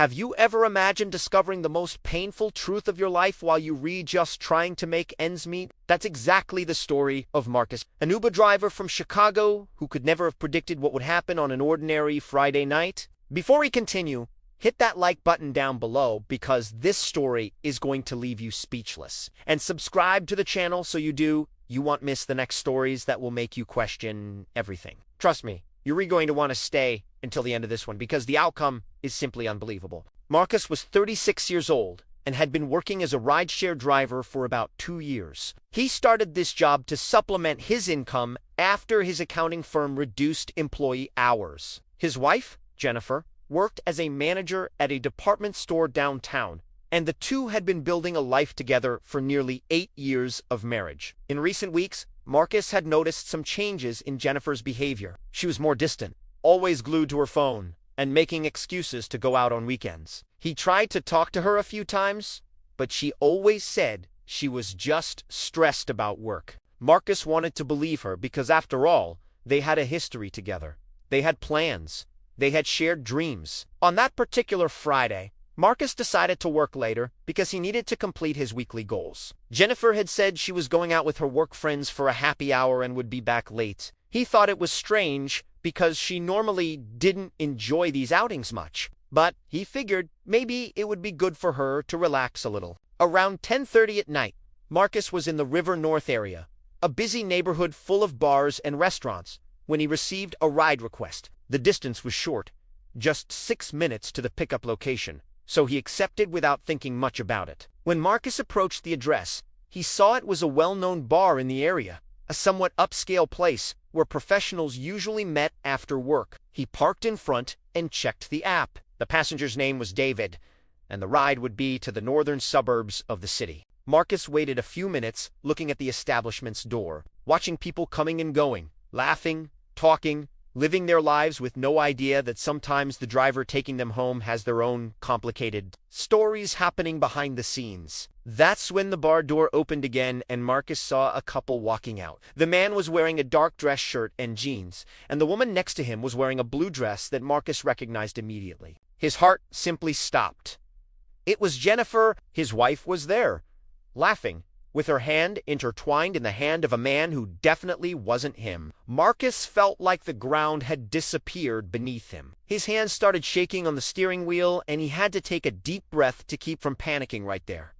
Have you ever imagined discovering the most painful truth of your life while you read just trying to make ends meet? That's exactly the story of Marcus, an Uber driver from Chicago who could never have predicted what would happen on an ordinary Friday night. Before we continue, hit that like button down below because this story is going to leave you speechless. And subscribe to the channel so you won't miss the next stories that will make you question everything. Trust me, you're really going to want to stay until the end of this one because the outcome is simply unbelievable. Marcus was 36 years old and had been working as a rideshare driver for about 2 years. He started this job to supplement his income after his accounting firm reduced employee hours. His wife, Jennifer, worked as a manager at a department store downtown, and the two had been building a life together for nearly 8 years of marriage. In recent weeks, Marcus had noticed some changes in Jennifer's behavior. She was more distant, always glued to her phone, and making excuses to go out on weekends. He tried to talk to her a few times, but she always said she was just stressed about work. Marcus wanted to believe her because, after all, they had a history together. They had plans. They had shared dreams. On that particular Friday, Marcus decided to work later because he needed to complete his weekly goals. Jennifer had said she was going out with her work friends for a happy hour and would be back late. He thought it was strange because she normally didn't enjoy these outings much, but he figured maybe it would be good for her to relax a little. Around 10:30 at night, Marcus was in the River North area, a busy neighborhood full of bars and restaurants, when he received a ride request. The distance was short, just 6 minutes to the pickup location, so he accepted without thinking much about it. When Marcus approached the address, he saw it was a well-known bar in the area, a somewhat upscale place where professionals usually met after work. He parked in front and checked the app. The passenger's name was David, and the ride would be to the northern suburbs of the city. Marcus waited a few minutes looking at the establishment's door, watching people coming and going, laughing, talking, living their lives with no idea that sometimes the driver taking them home has their own complicated stories happening behind the scenes. That's when the bar door opened again and Marcus saw a couple walking out. The man was wearing a dark dress shirt and jeans, and the woman next to him was wearing a blue dress that Marcus recognized immediately. His heart simply stopped. It was Jennifer. His wife was there, laughing, with her hand intertwined in the hand of a man who definitely wasn't him. Marcus felt like the ground had disappeared beneath him. His hands started shaking on the steering wheel, and he had to take a deep breath to keep from panicking right there.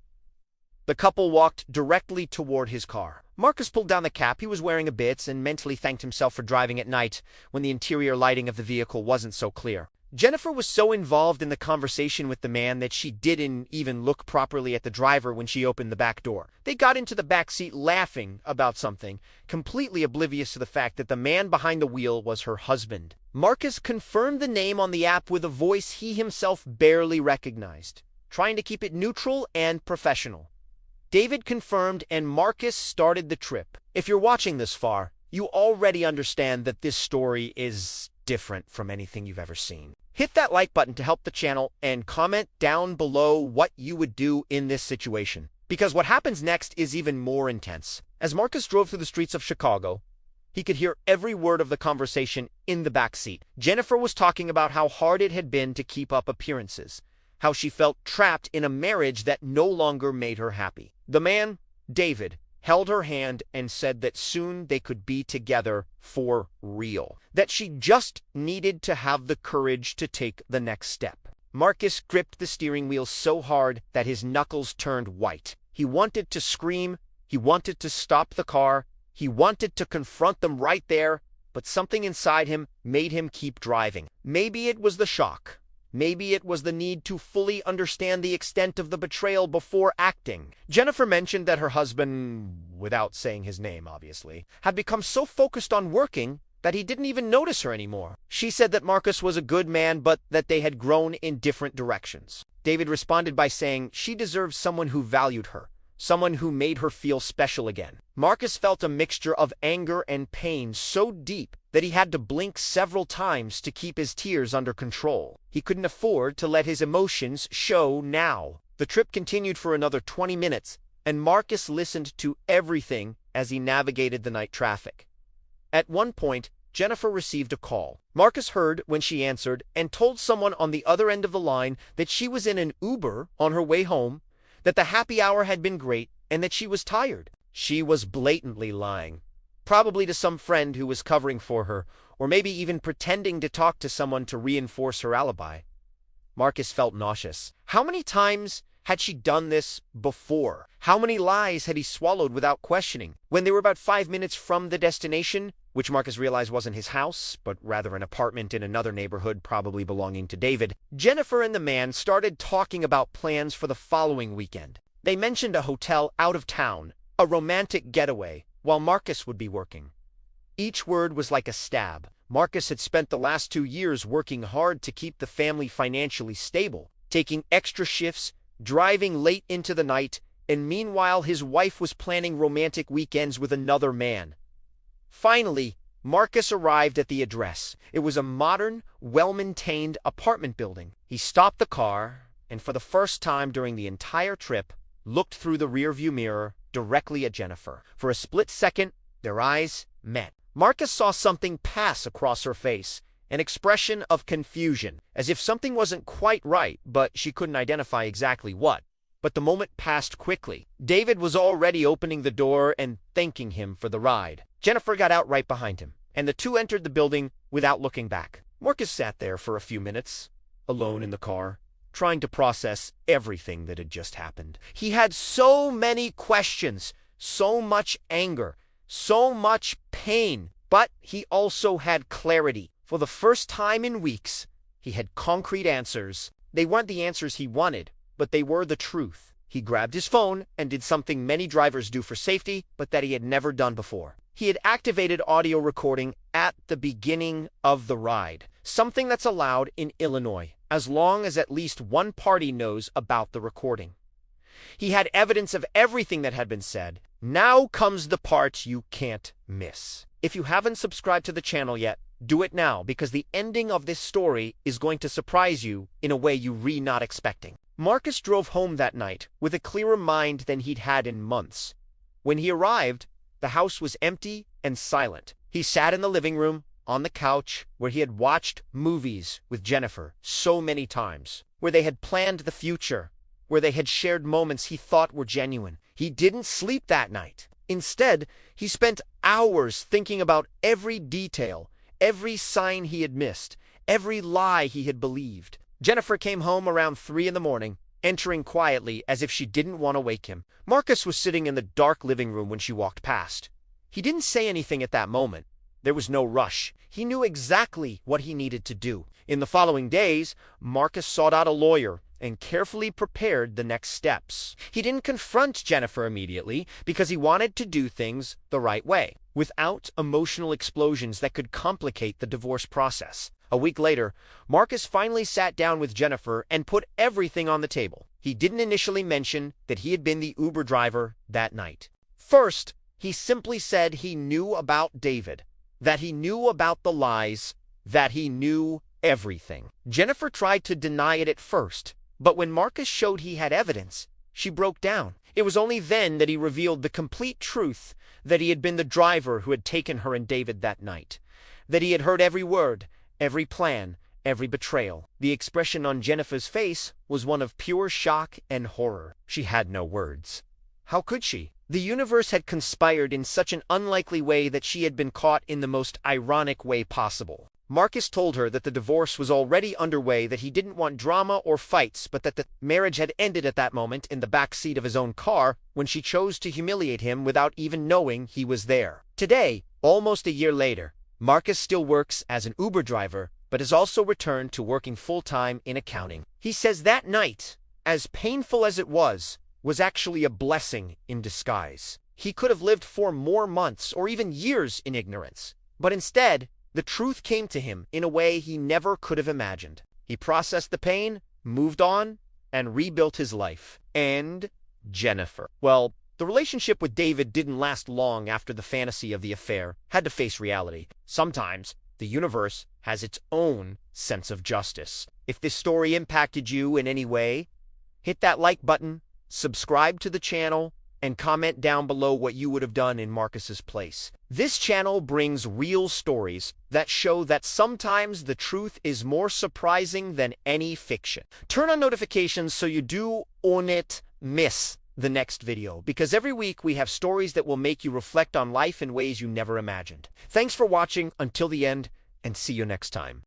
The couple walked directly toward his car. Marcus pulled down the cap he was wearing a bit and mentally thanked himself for driving at night when the interior lighting of the vehicle wasn't so clear. Jennifer was so involved in the conversation with the man that she didn't even look properly at the driver when she opened the back door. They got into the back seat laughing about something, completely oblivious to the fact that the man behind the wheel was her husband. Marcus confirmed the name on the app with a voice he himself barely recognized, trying to keep it neutral and professional. David confirmed, and Marcus started the trip. If you're watching this far, you already understand that this story is different from anything you've ever seen. Hit that like button to help the channel and comment down below what you would do in this situation, because what happens next is even more intense. As Marcus drove through the streets of Chicago, he could hear every word of the conversation in the back seat. Jennifer was talking about how hard it had been to keep up appearances, how she felt trapped in a marriage that no longer made her happy. The man, David, held her hand and said that soon they could be together for real, that she just needed to have the courage to take the next step. Marcus gripped the steering wheel so hard that his knuckles turned white. He wanted to scream, he wanted to stop the car, he wanted to confront them right there, but something inside him made him keep driving. Maybe it was the shock. Maybe it was the need to fully understand the extent of the betrayal before acting. Jennifer mentioned that her husband, without saying his name obviously, had become so focused on working that he didn't even notice her anymore. She said that Marcus was a good man, but that they had grown in different directions. David responded by saying she deserved someone who valued her, someone who made her feel special again. Marcus felt a mixture of anger and pain so deep that he had to blink several times to keep his tears under control. He couldn't afford to let his emotions show now. The trip continued for another 20 minutes, and Marcus listened to everything as he navigated the night traffic. At one point, Jennifer received a call. Marcus heard when she answered and told someone on the other end of the line that she was in an Uber on her way home, that the happy hour had been great, and that she was tired. She was blatantly lying, probably to some friend who was covering for her, or maybe even pretending to talk to someone to reinforce her alibi. Marcus felt nauseous. How many times had she done this before? How many lies had he swallowed without questioning? When they were about 5 minutes from the destination, which Marcus realized wasn't his house, but rather an apartment in another neighborhood probably belonging to David, Jennifer and the man started talking about plans for the following weekend. They mentioned a hotel out of town, a romantic getaway, while Marcus would be working. Each word was like a stab. Marcus had spent the last 2 years working hard to keep the family financially stable, taking extra shifts, driving late into the night, and meanwhile his wife was planning romantic weekends with another man. Finally, Marcus arrived at the address. It was a modern, well-maintained apartment building. He stopped the car, and for the first time during the entire trip, looked through the rearview mirror directly at Jennifer. For a split second, their eyes met. Marcus saw something pass across her face, an expression of confusion, as if something wasn't quite right, but she couldn't identify exactly what. But the moment passed quickly. David was already opening the door and thanking him for the ride. Jennifer got out right behind him, and the two entered the building without looking back. Marcus sat there for a few minutes, alone in the car, trying to process everything that had just happened. He had so many questions, so much anger, so much pain, but he also had clarity. For the first time in weeks, he had concrete answers. They weren't the answers he wanted, but they were the truth. He grabbed his phone and did something many drivers do for safety, but that he had never done before. He had activated audio recording at the beginning of the ride, something that's allowed in Illinois, as long as at least one party knows about the recording. He had evidence of everything that had been said. Now comes the part you can't miss. If you haven't subscribed to the channel yet, do it now, because the ending of this story is going to surprise you in a way you were not expecting. Marcus drove home that night with a clearer mind than he'd had in months. When he arrived, the house was empty and silent. He sat in the living room, on the couch, where he had watched movies with Jennifer so many times, where they had planned the future, where they had shared moments he thought were genuine. He didn't sleep that night. Instead, he spent hours thinking about every detail, every sign he had missed, every lie he had believed. Jennifer came home around 3 in the morning, entering quietly as if she didn't want to wake him. Marcus was sitting in the dark living room when she walked past. He didn't say anything at that moment. There was no rush. He knew exactly what he needed to do. In the following days, Marcus sought out a lawyer and carefully prepared the next steps. He didn't confront Jennifer immediately because he wanted to do things the right way, without emotional explosions that could complicate the divorce process. A week later, Marcus finally sat down with Jennifer and put everything on the table. He didn't initially mention that he had been the Uber driver that night. First, he simply said he knew about David, that he knew about the lies, that he knew everything. Jennifer tried to deny it at first, but when Marcus showed he had evidence, she broke down. It was only then that he revealed the complete truth, that he had been the driver who had taken her and David that night, that he had heard every word, every plan, every betrayal. The expression on Jennifer's face was one of pure shock and horror. She had no words. How could she? The universe had conspired in such an unlikely way that she had been caught in the most ironic way possible. Marcus told her that the divorce was already underway, that he didn't want drama or fights, but that the marriage had ended at that moment in the back seat of his own car when she chose to humiliate him without even knowing he was there. Today, almost a year later, Marcus still works as an Uber driver, but has also returned to working full-time in accounting. He says that night, as painful as it was actually a blessing in disguise. He could have lived for more months or even years in ignorance, but instead, the truth came to him in a way he never could have imagined. He processed the pain, moved on, and rebuilt his life. And Jennifer. Well, the relationship with David didn't last long after the fantasy of the affair had to face reality. Sometimes, the universe has its own sense of justice. If this story impacted you in any way, hit that like button, subscribe to the channel, and comment down below what you would have done in Marcus's place. This channel brings real stories that show that sometimes the truth is more surprising than any fiction. Turn on notifications so you do not miss the next video, because every week we have stories that will make you reflect on life in ways you never imagined. Thanks for watching until the end, and see you next time.